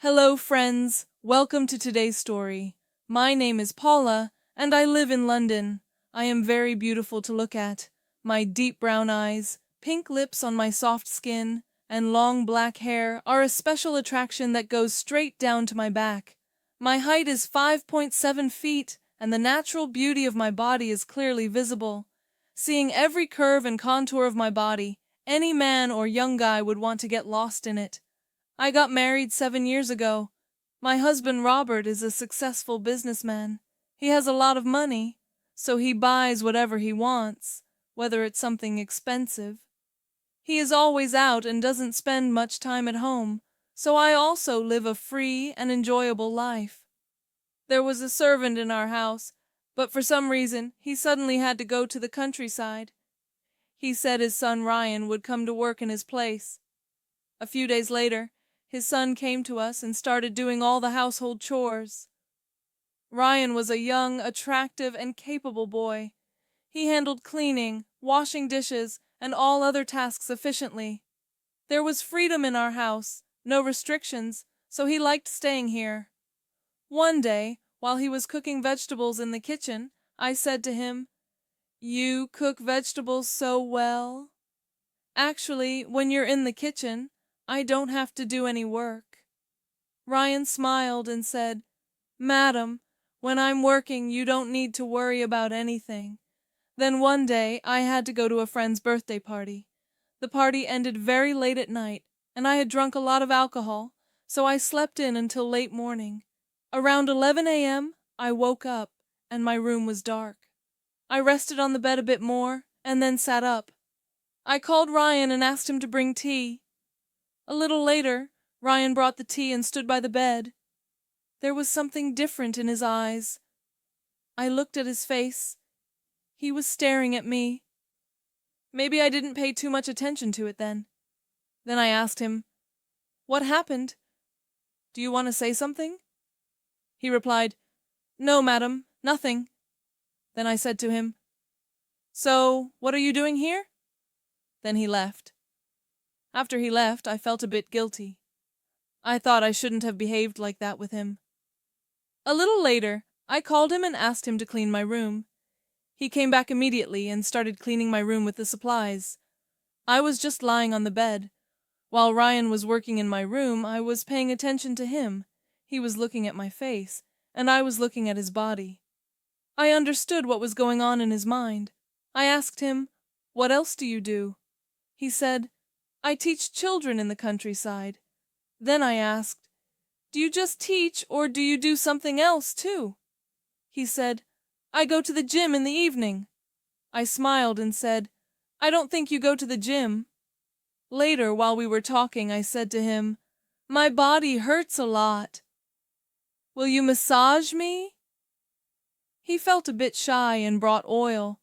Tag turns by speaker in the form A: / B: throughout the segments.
A: Hello, friends. Welcome to today's story. My name is Paula, and I live in London. I am very beautiful to look at. My deep brown eyes, pink lips on my soft skin, and long black hair are a special attraction that goes straight down to my back. My height is 5.7 feet, and the natural beauty of my body is clearly visible. Seeing every curve and contour of my body, any man or young guy would want to get lost in it. I got married 7 years ago. My husband Robert is a successful businessman. He has a lot of money, so he buys whatever he wants, whether it's something expensive. He is always out and doesn't spend much time at home, so I also live a free and enjoyable life. There was a servant in our house, but for some reason he suddenly had to go to the countryside. He said his son Ryan would come to work in his place. A few days later, his son came to us and started doing all the household chores. Ryan was a young, attractive, and capable boy. He handled cleaning, washing dishes, and all other tasks efficiently. There was freedom in our house, no restrictions, so he liked staying here. One day, while he was cooking vegetables in the kitchen, I said to him, "You cook vegetables so well. Actually, when you're in the kitchen, I don't have to do any work." Ryan smiled and said, "Madam, when I'm working, you don't need to worry about anything." Then one day I had to go to a friend's birthday party. The party ended very late at night, and I had drunk a lot of alcohol, so I slept in until late morning. Around 11 a.m., I woke up, and my room was dark. I rested on the bed a bit more, and then sat up. I called Ryan and asked him to bring tea. A little later, Ryan brought the tea and stood by the bed. There was something different in his eyes. I looked at his face. He was staring at me. Maybe I didn't pay too much attention to it then. Then I asked him, "What happened? Do you want to say something?" He replied, "No, madam, nothing." Then I said to him, "So, what are you doing here?" Then he left. After he left, I felt a bit guilty. I thought I shouldn't have behaved like that with him. A little later, I called him and asked him to clean my room. He came back immediately and started cleaning my room with the supplies. I was just lying on the bed. While Ryan was working in my room, I was paying attention to him. He was looking at my face, and I was looking at his body. I understood what was going on in his mind. I asked him, "What else do you do?" He said, "I teach children in the countryside." Then I asked, "Do you just teach, or do you do something else too?" He said, "I go to the gym in the evening." I smiled and said, "I don't think you go to the gym." Later, while we were talking, I said to him, "My body hurts a lot. Will you massage me?" He felt a bit shy and brought oil.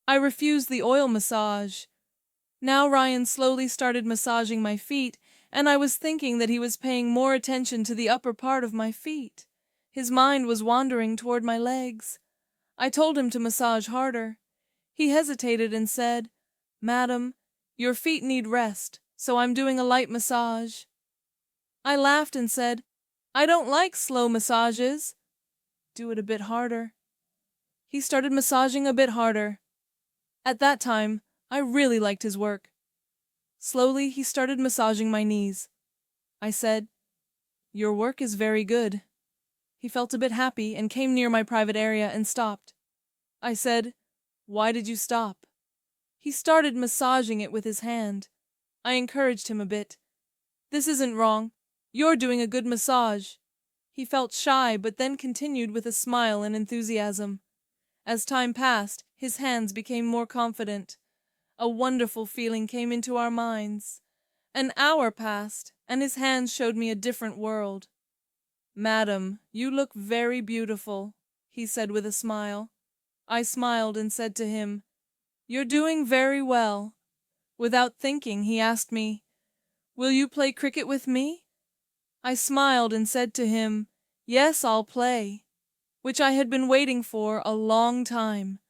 A: I refused the oil massage. Now Ryan slowly started massaging my feet, and I was thinking that he was paying more attention to the upper part of my feet. His mind was wandering toward my legs. I told him to massage harder. He hesitated and said, "Madam, your feet need rest, so I'm doing a light massage." I laughed and said, "I don't like slow massages." "Do it a bit harder." He started massaging a bit harder. At that time, I really liked his work. Slowly, he started massaging my knees. I said, "Your work is very good." He felt a bit happy and came near my private area and stopped. I said, "Why did you stop?" He started massaging it with his hand. I encouraged him a bit. "This isn't wrong. You're doing a good massage." He felt shy, but then continued with a smile and enthusiasm. As time passed, his hands became more confident. A wonderful feeling came into our minds. An hour passed, and his hands showed me a different world. "Madam, you look very beautiful," he said with a smile. I smiled and said to him, "You're doing very well." Without thinking, he asked me, "Will you play cricket with me?" I smiled and said to him, "Yes, I'll play," which I had been waiting for a long time.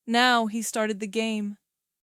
A: Now he started the game.